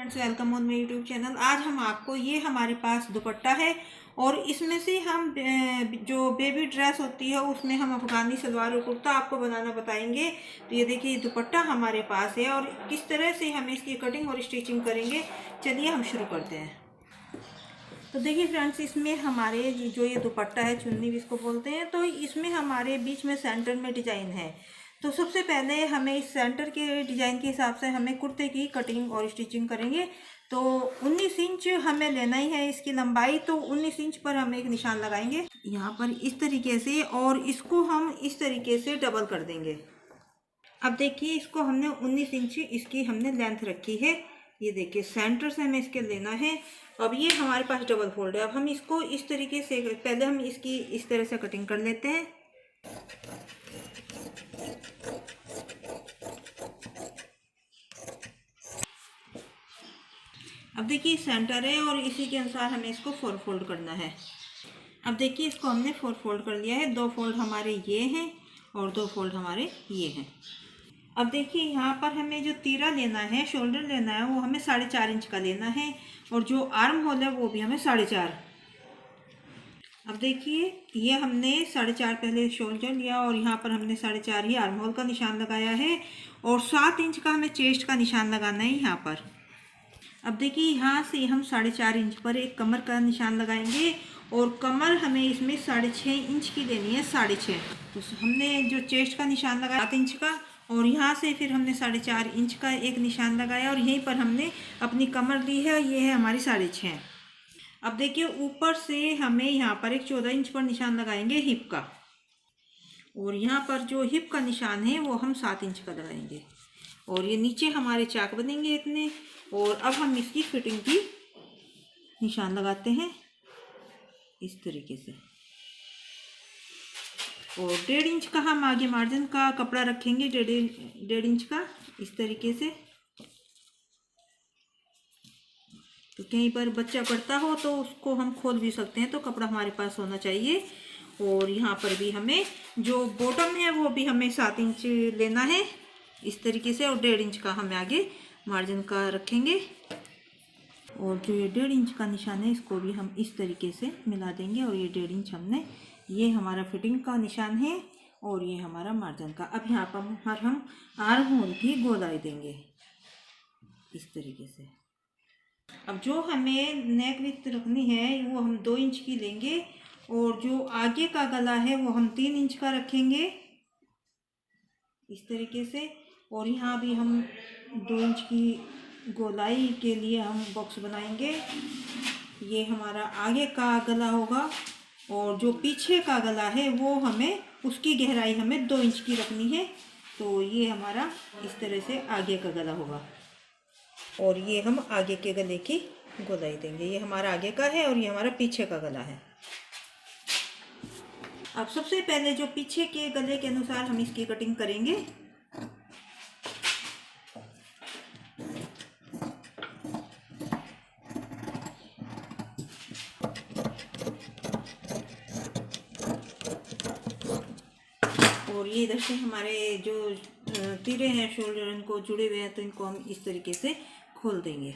Friends, welcome on मेरे YouTube channel. आज हम आपको ये हमारे पास दुपट्टा है और इसमें से हम जो बेबी ड्रेस होती है उसमें हम अफगानी सलवार और कुर्ता आपको बनाना बताएंगे। तो ये देखिए दुपट्टा हमारे पास है और किस तरह से हम इसकी कटिंग और स्टिचिंग करेंगे, चलिए हम शुरू करते हैं। तो देखिए फ्रेंड्स, इसमें हमारे जो ये दुपट्टा है, चुन्नी भी इसको बोलते हैं, तो इसमें हमारे बीच में सेंटर में डिजाइन है। तो सबसे पहले हमें इस सेंटर के डिजाइन के हिसाब से हमें कुर्ते की कटिंग और स्टिचिंग करेंगे। तो 19 इंच हमें लेना ही है इसकी लंबाई, तो 19 इंच पर हम एक निशान लगाएंगे यहाँ पर इस तरीके से, और इसको हम इस तरीके से डबल कर देंगे। अब देखिए इसको हमने 19 इंच इसकी हमने लेंथ रखी है। ये देखिए सेंटर से हमें इसके लेना है। अब ये हमारे पास डबल फोल्ड है। अब हम इसको इस तरीके से, पहले हम इसकी इस तरह से कटिंग कर लेते हैं। अब देखिए सेंटर है और इसी के अनुसार हमें इसको 4 फोल्ड करना है। अब देखिए इसको हमने 4 फोल्ड कर लिया है। 2 फोल्ड हमारे ये हैं और 2 फोल्ड हमारे ये हैं। अब देखिए यहाँ पर हमें जो तीरा लेना है, शोल्डर लेना है, वो हमें 4.5 इंच का लेना है और जो आर्म होल है वो भी हमें 4.5। अब देखिए ये हमने 4.5 पहले शोल्डर लिया और यहाँ पर हमने 4.5 ही आर्म होल का निशान लगाया है और 7 इंच का हमें चेस्ट का निशान लगाना है यहाँ पर। अब देखिए यहाँ से हम 4.5 इंच पर एक कमर का निशान लगाएंगे और कमर हमें इसमें 6.5 इंच की लेनी है, 6.5। तो हमने जो चेस्ट का निशान लगाया 7 इंच का, और यहाँ से फिर हमने 4.5 इंच का एक निशान लगाया और यहीं पर हमने अपनी कमर ली है, ये है हमारी 6.5। अब देखिए ऊपर से हमें यहाँ पर एक 14 इंच पर निशान लगाएंगे हिप का, और यहाँ पर जो हिप का निशान है वो हम 7 इंच का लगाएंगे, और ये नीचे हमारे चाक बनेंगे इतने। और अब हम इसकी फिटिंग की निशान लगाते हैं इस तरीके से, और 1.5 इंच का हम आगे मार्जिन का कपड़ा रखेंगे, 1.5 इंच का इस तरीके से। तो कहीं पर बच्चा पड़ता हो तो उसको हम खोल भी सकते हैं, तो कपड़ा हमारे पास होना चाहिए। और यहाँ पर भी हमें जो बॉटम है वो भी हमें 7 इंच लेना है इस तरीके से, और 1.5 इंच का हमें आगे मार्जिन का रखेंगे। और जो ये 1.5 इंच का निशान है इसको भी हम इस तरीके से मिला देंगे, और ये 1.5 इंच हमने, ये हमारा फिटिंग का निशान है और ये हमारा मार्जिन का। अब यहाँ पर हम आर्म होल की गोलाई देंगे इस तरीके से। अब जो हमें नेक विड्थ रखनी है वो हम 2 इंच की लेंगे, और जो आगे का गला है वो हम 3 इंच का रखेंगे इस तरीके से। और यहाँ भी हम 2 इंच की गोलाई के लिए हम बॉक्स बनाएंगे। ये हमारा आगे का गला होगा, और जो पीछे का गला है वो हमें, उसकी गहराई हमें 2 इंच की रखनी है। तो ये हमारा इस तरह से आगे का गला होगा, और ये हम आगे के गले की गोलाई देंगे। ये हमारा आगे का है और ये हमारा पीछे का गला है। अब सबसे पहले जो पीछे के गले के अनुसार हम इसकी कटिंग करेंगे। और ये इधर से हमारे जो तीरे हैं शोल्डर, इनको जुड़े हुए हैं, तो इनको हम इस तरीके से खोल देंगे।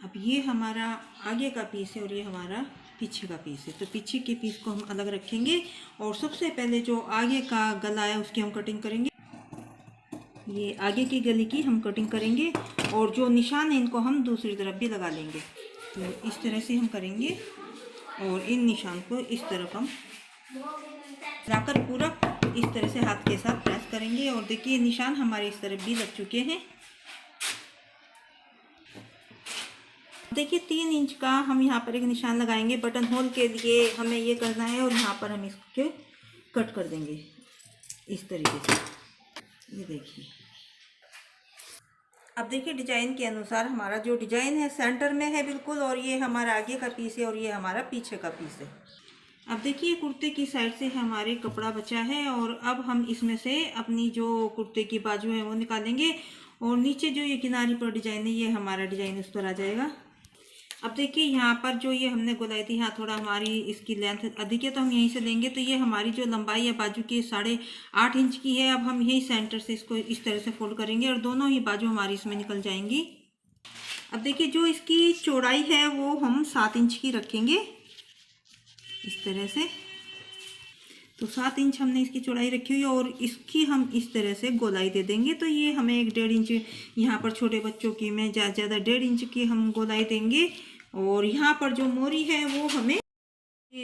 अब ये हमारा आगे का पीस है और ये हमारा पीछे का पीस है, तो पीछे के पीस को हम अलग रखेंगे। और सबसे पहले जो आगे का गला है उसकी हम कटिंग करेंगे। ये आगे की गले की हम कटिंग करेंगे, और जो निशान है इनको हम दूसरी तरफ भी लगा लेंगे। तो इस तरह से हम करेंगे, और इन निशान को इस तरफ हम लाकर पूरा इस तरह से हाथ के साथ प्रेस करेंगे। और देखिए निशान हमारे इस तरफ भी लग चुके हैं। देखिए 3 इंच का हम यहाँ पर एक निशान लगाएंगे बटन होल के लिए, हमें ये करना है, और यहाँ पर हम इसके कट कर देंगे इस तरीके से। ये देखिए, अब देखिए डिजाइन के अनुसार हमारा जो डिजाइन है सेंटर में है बिल्कुल, और ये हमारा आगे का पीस है और ये हमारा पीछे का पीस है। अब देखिए कुर्ते की साइड से हमारे कपड़ा बचा है, और अब हम इसमें से अपनी जो कुर्ते की बाजू है वो निकालेंगे, और नीचे जो ये किनारी पर डिजाइन है ये हमारा डिजाइन उस पर आ जाएगा। अब देखिए यहाँ पर जो ये हमने गोलाई थी, यहाँ थोड़ा हमारी इसकी लेंथ अधिक है तो हम यहीं से लेंगे। तो ये हमारी जो लंबाई है बाजू की 8.5 इंच की है। अब हम यही सेंटर से इसको इस तरह से फोल्ड करेंगे और दोनों ही बाजू हमारी इसमें निकल जाएंगी। अब देखिए जो इसकी चौड़ाई है वो हम 7 इंच की रखेंगे इस तरह से। तो 7 इंच हमने इसकी चौड़ाई रखी हुई है और इसकी हम इस तरह से गोलाई दे देंगे। तो ये हमें 1.5 इंच, यहाँ पर छोटे बच्चों की में ज़्यादा 1.5 इंच की हम गोलाई देंगे। और यहाँ पर जो मोरी है वो हमें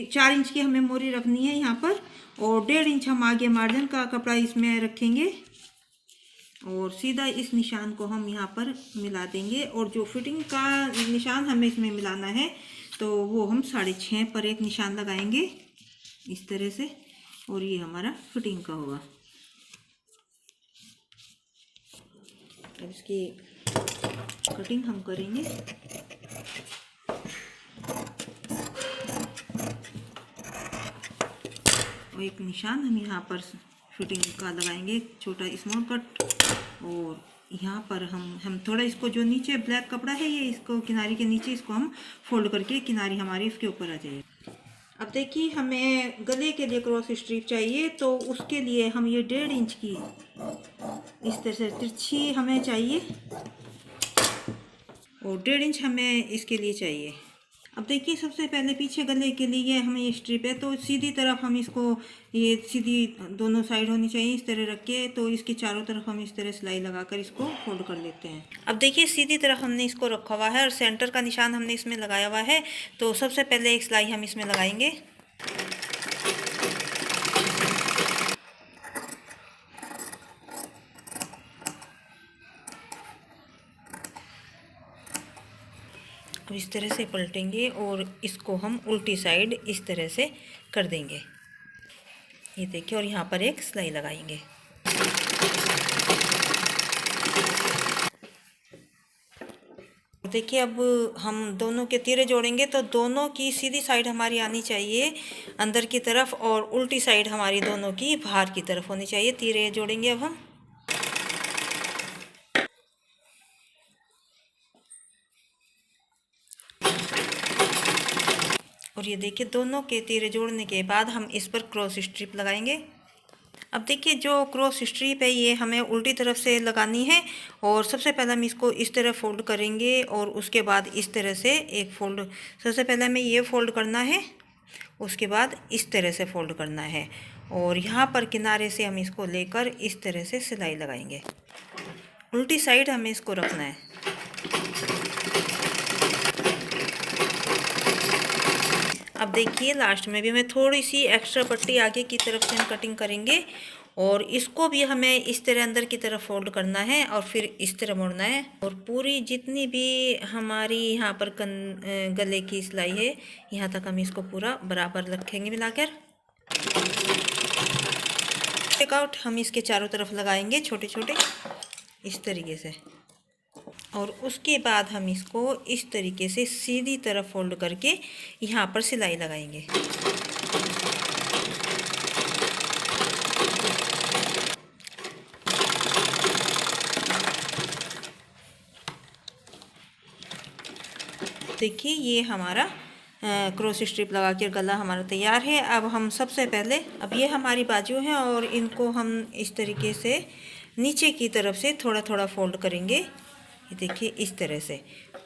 4 इंच की हमें मोरी रखनी है यहाँ पर। और 1.5 इंच हम आगे मार्जिन का कपड़ा इसमें रखेंगे और सीधा इस निशान को हम यहाँ पर मिला देंगे। और जो फिटिंग का निशान हमें इसमें मिलाना है तो वो हम 6.5 पर एक निशान लगाएंगे इस तरह से, और ये हमारा फिटिंग का होगा। अब इसकी कटिंग हम करेंगे। और एक निशान हम यहाँ पर फिटिंग का लगाएंगे, छोटा स्मॉल कट। और यहाँ पर हम थोड़ा इसको जो नीचे ब्लैक कपड़ा है ये इसको किनारी के नीचे इसको हम फोल्ड करके किनारी हमारी इसके ऊपर आ जाएगी। अब देखिए हमें गले के लिए क्रॉस स्ट्रिप चाहिए, तो उसके लिए हम ये 1.5 इंच की इस तरह से तिरछी हमें चाहिए और 1.5 इंच हमें इसके लिए चाहिए। अब देखिए सबसे पहले पीछे गले के लिए हमें ये स्ट्रिप है तो सीधी तरफ हम इसको, ये सीधी दोनों साइड होनी चाहिए इस तरह रख के। तो इसके चारों तरफ हम इस तरह सिलाई लगाकर इसको फोल्ड कर लेते हैं। अब देखिए सीधी तरफ हमने इसको रखा हुआ है और सेंटर का निशान हमने इसमें लगाया हुआ है। तो सबसे पहले एक सिलाई हम इसमें लगाएंगे। अब इस तरह से पलटेंगे और इसको हम उल्टी साइड इस तरह से कर देंगे, ये देखिए। और यहाँ पर एक सिलाई लगाएंगे। देखिए अब हम दोनों के तीरे जोड़ेंगे तो दोनों की सीधी साइड हमारी आनी चाहिए अंदर की तरफ और उल्टी साइड हमारी दोनों की बाहर की तरफ होनी चाहिए। तीरे जोड़ेंगे अब हम। और ये देखिए दोनों के तीरे जोड़ने के बाद हम इस पर क्रॉस स्ट्रिप लगाएंगे। अब देखिए जो क्रॉस स्ट्रिप है ये हमें उल्टी तरफ से लगानी है। और सबसे पहले हम इसको इस तरह फोल्ड करेंगे और उसके बाद इस तरह से एक फोल्ड, सबसे पहले हमें ये फोल्ड करना है, उसके बाद इस तरह से फोल्ड करना है। और यहाँ पर किनारे से हम इसको लेकर इस तरह से सिलाई लगाएंगे। उल्टी साइड हमें इसको रखना है। अब देखिए लास्ट में भी हमें थोड़ी सी एक्स्ट्रा पट्टी आगे की तरफ से हम कटिंग करेंगे और इसको भी हमें इस तरह अंदर की तरफ फोल्ड करना है और फिर इस तरह मोड़ना है। और पूरी जितनी भी हमारी यहाँ पर गले की सिलाई है यहाँ तक हम इसको पूरा बराबर रखेंगे मिलाकर। टेकआउट हम इसके चारों तरफ लगाएंगे छोटे छोटे इस तरीके से। और उसके बाद हम इसको इस तरीके से सीधी तरफ फोल्ड करके यहाँ पर सिलाई लगाएंगे। देखिए ये हमारा क्रॉस स्ट्रिप लगा के गला हमारा तैयार है। अब हम सबसे पहले, अब ये हमारी बाजू है और इनको हम इस तरीके से नीचे की तरफ से थोड़ा थोड़ा फोल्ड करेंगे, ये देखिए इस तरह से।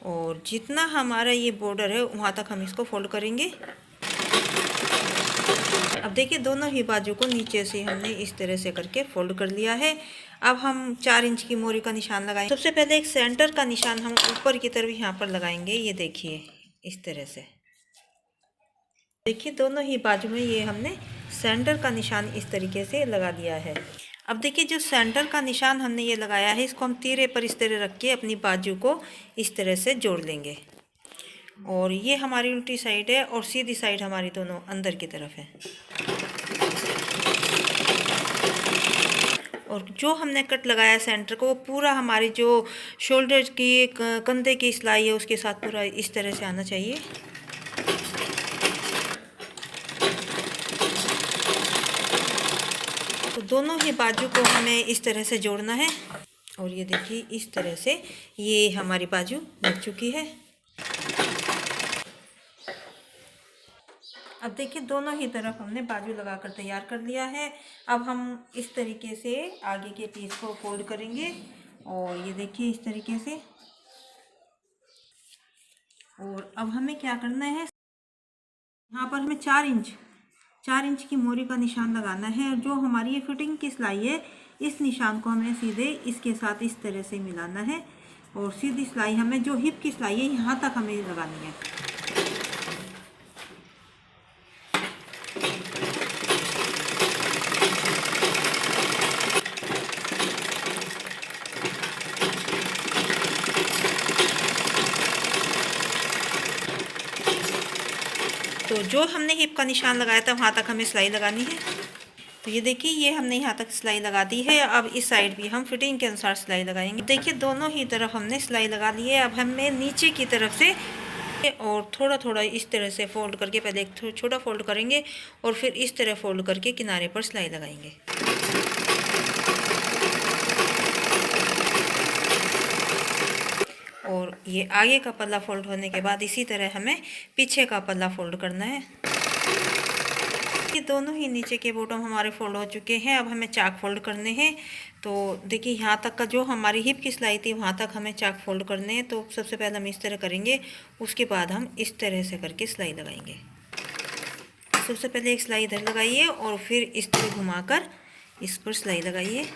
और जितना हमारा ये बॉर्डर है वहाँ तक हम इसको फोल्ड करेंगे। अब देखिए दोनों ही बाजू को नीचे से हमने इस तरह से करके फोल्ड कर लिया है। अब हम 4 इंच की मोरी का निशान लगाएंगे। सबसे पहले एक सेंटर का निशान हम ऊपर की तरफ यहाँ पर लगाएंगे, ये देखिए इस तरह से। देखिए दोनों ही बाजू में ये हमने सेंटर का निशान इस तरीके से लगा दिया है। अब देखिए जो सेंटर का निशान हमने ये लगाया है इसको हम तीरे पर इस तरह रख के अपनी बाजू को इस तरह से जोड़ लेंगे। और ये हमारी उल्टी साइड है और सीधी साइड हमारी दोनों अंदर की तरफ है। और जो हमने कट लगाया सेंटर को वो पूरा हमारी जो शोल्डर की कंधे की सिलाई है उसके साथ पूरा इस तरह से आना चाहिए। तो दोनों ही बाजू को हमें इस तरह से जोड़ना है। और ये देखिए इस तरह से ये हमारी बाजू लग चुकी है। अब देखिए दोनों ही तरफ हमने बाजू लगाकर तैयार कर लिया है। अब हम इस तरीके से आगे के पीस को फोल्ड करेंगे और ये देखिए इस तरीके से। और अब हमें क्या करना है, यहाँ पर हमें 4 इंच की मोरी का निशान लगाना है। और जो हमारी ये फिटिंग की सिलाई है, इस निशान को हमें सीधे इसके साथ इस तरह से मिलाना है और सीधी सिलाई हमें जो हिप की सिलाई है यहाँ तक हमें लगानी है। तो जो हमने हिप का निशान लगाया था वहाँ तक हमें सिलाई लगानी है। तो ये देखिए ये हमने यहाँ तक सिलाई लगा दी है। अब इस साइड भी हम फिटिंग के अनुसार सिलाई लगाएंगे। देखिए दोनों ही तरफ हमने सिलाई लगा ली है। अब हमें नीचे की तरफ से और थोड़ा थोड़ा इस तरह से फोल्ड करके, पहले एक छोटा फोल्ड करेंगे और फिर इस तरह फोल्ड करके किनारे पर सिलाई लगाएंगे। और ये आगे का पल्ला फोल्ड होने के बाद इसी तरह हमें पीछे का पल्ला फोल्ड करना है। ये दोनों ही नीचे के बॉटम हमारे फोल्ड हो चुके हैं। अब हमें चाक फोल्ड करने हैं। तो देखिए यहाँ तक का जो हमारी हिप की सिलाई थी वहाँ तक हमें चाक फोल्ड करने हैं। तो सबसे पहले हम इस तरह करेंगे, उसके बाद हम इस तरह से करके सिलाई लगाएंगे। सबसे पहले एक सिलाई इधर लगाइए और फिर इस तरह घुमाकर इस पर सिलाई लगाइए।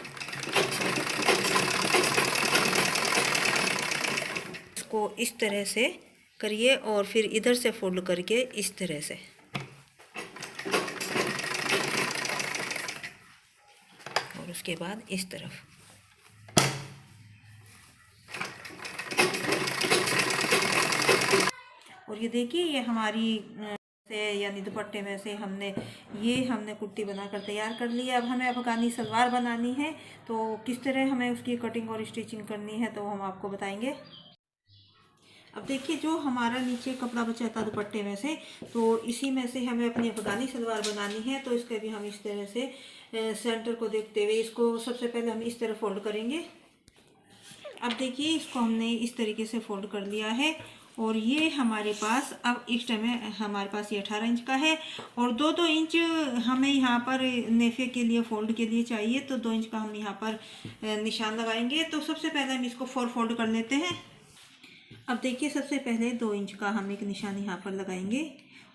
इसको इस तरह से करिए और फिर इधर से फोल्ड करके इस तरह से, और उसके बाद इस तरफ। और ये देखिए ये हमारी से यानी दुपट्टे में से हमने कुर्ती बनाकर तैयार कर ली है। अब हमें अफगानी सलवार बनानी है। तो किस तरह हमें उसकी कटिंग और स्टिचिंग करनी है तो हम आपको बताएंगे। अब देखिए जो हमारा नीचे कपड़ा बचा था दुपट्टे में से, तो इसी में से हमें अपनी अफगानी सलवार बनानी है। तो इसके भी हम इस तरह से सेंटर को देखते हुए इसको सबसे पहले हम इस तरह फोल्ड करेंगे। अब देखिए इसको हमने इस तरीके से फोल्ड कर लिया है। और ये हमारे पास अब इस टाइम में हमारे पास ये 18 इंच का है और 2-2 इंच हमें यहाँ पर नेफे के लिए फोल्ड के लिए चाहिए। तो 2 इंच का हम यहाँ पर निशान लगाएंगे। तो सबसे पहले हम इसको 4 फोल्ड कर लेते हैं। अब देखिए सबसे पहले 2 इंच का हम एक निशान यहाँ पर लगाएंगे।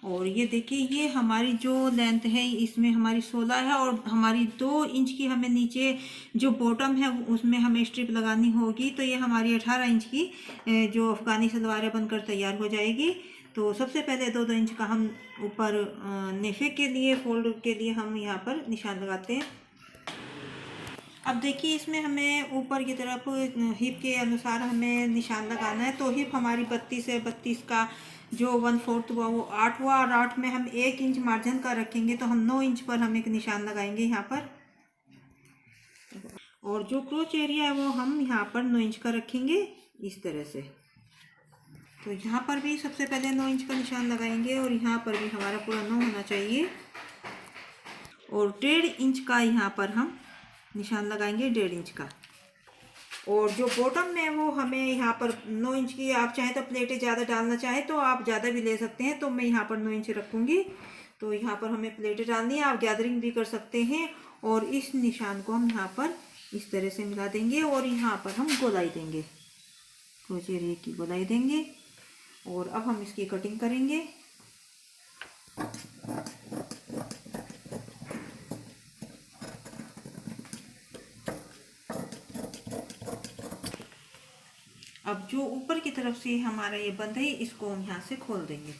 और ये देखिए ये हमारी जो लेंथ है इसमें हमारी 16 है और हमारी 2 इंच की हमें नीचे जो बॉटम है उसमें हमें स्ट्रिप लगानी होगी। तो ये हमारी 18 इंच की जो अफगानी सलवार बनकर तैयार हो जाएगी। तो सबसे पहले 2-2 इंच का हम ऊपर नेफे के लिए फोल्ड के लिए हम यहाँ पर निशान लगाते हैं। अब देखिए इसमें हमें ऊपर की तरफ हिप के अनुसार हमें निशान लगाना है। तो हिप हमारी 32 है, 32 का जो 1/4 हुआ वो 8 हुआ और 8 में हम 1 इंच मार्जिन का रखेंगे। तो हम 9 इंच पर हम एक निशान लगाएंगे यहाँ पर। और जो क्रोच एरिया है वो हम यहाँ पर 9 इंच का रखेंगे इस तरह से। तो यहाँ पर भी सबसे पहले 9 इंच का निशान लगाएंगे और यहाँ पर भी हमारा पूरा 9 होना चाहिए। और 1.5 इंच का यहाँ पर हम निशान लगाएंगे, 1.5 इंच का। और जो बॉटम में वो हमें यहाँ पर 9 इंच की, आप चाहें तो प्लेटें ज़्यादा डालना चाहें तो आप ज़्यादा भी ले सकते हैं। तो मैं यहाँ पर 9 इंच रखूँगी। तो यहाँ पर हमें प्लेटें डालनी है, आप गैदरिंग भी कर सकते हैं। और इस निशान को हम यहाँ पर इस तरह से मिला देंगे और यहाँ पर हम गोलाई देंगे, क्रोच एरिया की गोलाई देंगे। और अब हम इसकी कटिंग करेंगे। अब जो ऊपर की तरफ से हमारा ये बंद है इसको हम यहाँ से खोल देंगे।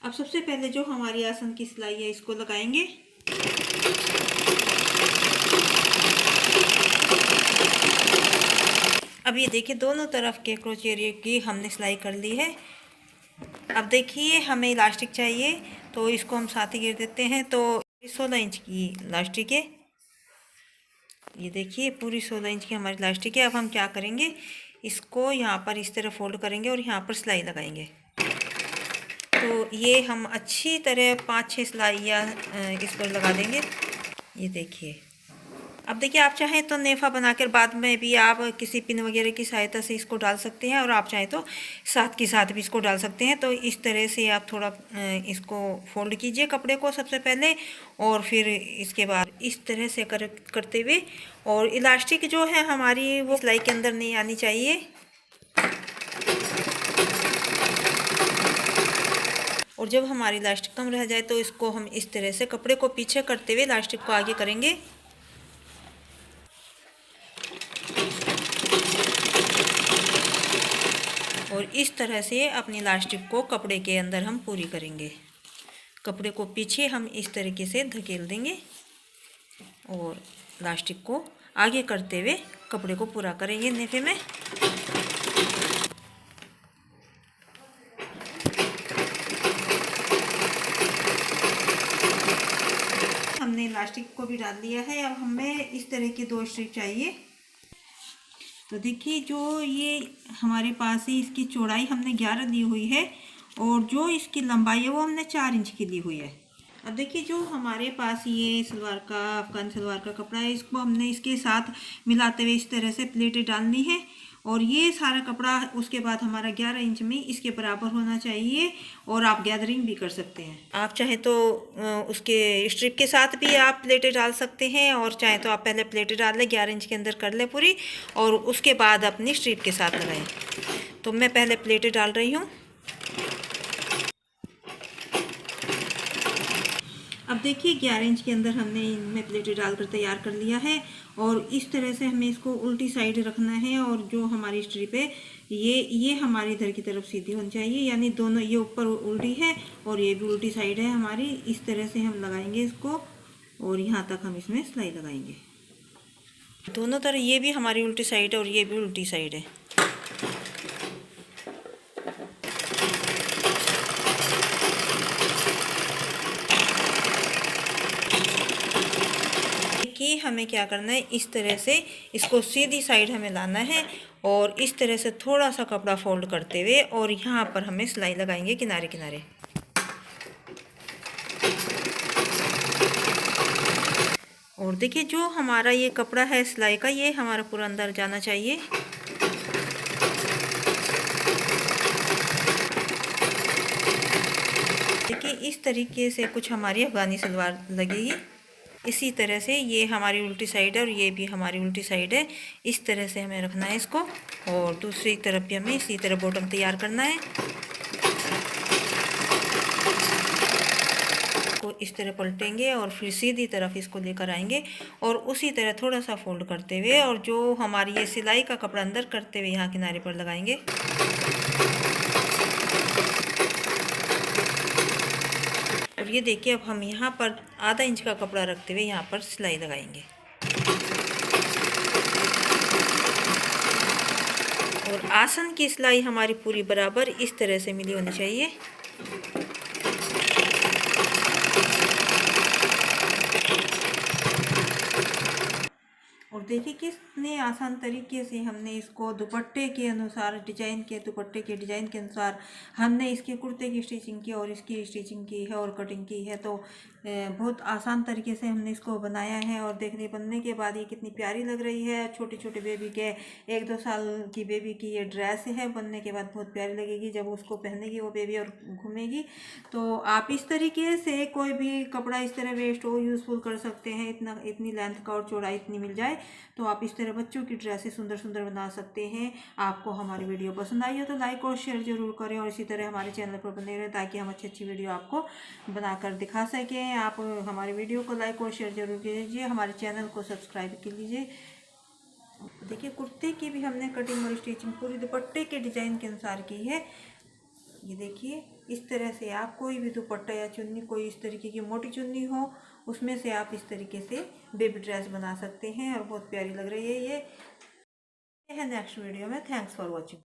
अब सबसे पहले जो हमारी आसन की सिलाई है इसको लगाएंगे। अब ये देखिए दोनों तरफ के क्रोच एरिया की हमने सिलाई कर ली है। अब देखिए हमें इलास्टिक चाहिए तो इसको हम साथ ही गिर देते हैं। तो 16 इंच की इलास्टिक है, ये देखिए पूरी 16 इंच की हमारी इलास्टिक है। अब हम क्या करेंगे, इसको यहाँ पर इस तरह फोल्ड करेंगे और यहाँ पर सिलाई लगाएंगे। तो ये हम अच्छी तरह 5-6 सिलाइयाँ इस पर लगा देंगे। ये देखिए अब देखिए, आप चाहें तो नेफा बनाकर बाद में भी आप किसी पिन वगैरह की सहायता से इसको डाल सकते हैं, और आप चाहें तो साथ के साथ भी इसको डाल सकते हैं। तो इस तरह से आप थोड़ा इसको फोल्ड कीजिए कपड़े को सबसे पहले, और फिर इसके बाद इस तरह से करते हुए, और इलास्टिक जो है हमारी वो सिलाई के अंदर नहीं आनी चाहिए। और जब हमारी इलास्टिक कम रह जाए तो इसको हम इस तरह से कपड़े को पीछे करते हुए इलास्टिक को आगे करेंगे। और इस तरह से अपनी इलास्टिक को कपड़े के अंदर हम पूरी करेंगे। कपड़े को पीछे हम इस तरीके से धकेल देंगे और इलास्टिक को आगे करते हुए कपड़े को पूरा करेंगे नेफे में। हमने इलास्टिक को भी डाल दिया है। अब हमें इस तरह की 2 स्ट्रिप चाहिए। तो देखिए, जो ये हमारे पास है इसकी चौड़ाई हमने 11 दी हुई है, और जो इसकी लंबाई है वो हमने 4 इंच की दी हुई है। अब देखिए, जो हमारे पास ये सलवार का अफगान सलवार का कपड़ा है, इसको हमने इसके साथ मिलाते हुए इस तरह से प्लेटें डालनी है, और ये सारा कपड़ा उसके बाद हमारा 11 इंच में इसके बराबर होना चाहिए। और आप गैदरिंग भी कर सकते हैं। आप चाहे तो उसके स्ट्रिप के साथ भी आप प्लेटें डाल सकते हैं, और चाहे तो आप पहले प्लेटें डाल लें, 11 इंच के अंदर कर लें पूरी, और उसके बाद अपनी स्ट्रिप के साथ लगाएं। तो मैं पहले प्लेटें डाल रही हूँ। अब देखिए, 11 इंच के अंदर हमने इनमें प्लेटें डालकर तैयार कर लिया है, और इस तरह से हमें इसको उल्टी साइड रखना है। और जो हमारी स्ट्रिप है ये हमारी इधर की तरफ सीधी होनी चाहिए, यानी दोनों, ये ऊपर उल्टी है और ये भी उल्टी साइड है हमारी। इस तरह से हम लगाएंगे इसको, और यहाँ तक हम इसमें सिलाई लगाएंगे। दोनों तरह, ये भी हमारी उल्टी साइड है और ये भी उल्टी साइड है। कि हमें क्या करना है, इस तरह से इसको सीधी साइड हमें लाना है, और इस तरह से थोड़ा सा कपड़ा फोल्ड करते हुए, और यहाँ पर हमें सिलाई लगाएंगे किनारे किनारे। और देखिए, जो हमारा ये कपड़ा है सिलाई का, ये हमारा पूरा अंदर जाना चाहिए। देखिए, इस तरीके से कुछ हमारी अफगानी सलवार लगेगी। इसी तरह से ये हमारी उल्टी साइड है और ये भी हमारी उल्टी साइड है। इस तरह से हमें रखना है इसको, और दूसरी तरफ भी हमें इसी तरह बॉटम तैयार करना है। को इस तरह पलटेंगे और फिर सीधी तरफ इसको लेकर आएंगे, और उसी तरह थोड़ा सा फोल्ड करते हुए, और जो हमारी ये सिलाई का कपड़ा अंदर करते हुए यहाँ किनारे पर लगाएंगे। और ये देखिए, अब हम यहाँ पर आधा इंच का कपड़ा रखते हुए यहाँ पर सिलाई लगाएंगे, और आसन की सिलाई हमारी पूरी बराबर इस तरह से मिली होनी चाहिए। और देखिए, कितने आसान तरीके से हमने इसको दुपट्टे के अनुसार दुपट्टे के डिजाइन के अनुसार हमने इसके कुर्ते की स्टिचिंग की और इसकी स्टिचिंग की है और कटिंग की है। तो बहुत आसान तरीके से हमने इसको बनाया है, और देखने बनने के बाद ये कितनी प्यारी लग रही है। छोटे छोटे बेबी के 1-2 साल की बेबी की ये ड्रेस है, बनने के बाद बहुत प्यारी लगेगी जब उसको पहनेगी वो बेबी और घूमेगी। तो आप इस तरीके से कोई भी कपड़ा इस तरह वेस्ट हो यूज़फुल कर सकते हैं। इतनी लेंथ का और चौड़ाई इतनी मिल जाए तो आप इस तरह बच्चों की ड्रेसेस सुंदर सुंदर बना सकते हैं। आपको हमारी वीडियो पसंद आई हो तो लाइक और शेयर जरूर करें, और इसी तरह हमारे चैनल पर बने रहें ताकि हम अच्छी अच्छी वीडियो आपको बनाकर दिखा सकें। आप हमारी वीडियो को लाइक और शेयर जरूर कीजिए, हमारे चैनल को सब्सक्राइब कर लीजिए। देखिए, कुर्ते की भी हमने कटिंग और स्टिचिंग पूरी दुपट्टे के डिज़ाइन के अनुसार की है। ये देखिए, इस तरह से आप कोई भी दुपट्टा या चुन्नी, कोई इस तरीके की मोटी चुन्नी हो, उसमें से आप इस तरीके से बेबी ड्रेस बना सकते हैं, और बहुत प्यारी लग रही है। ये है नेक्स्ट वीडियो में। Thanks for watching.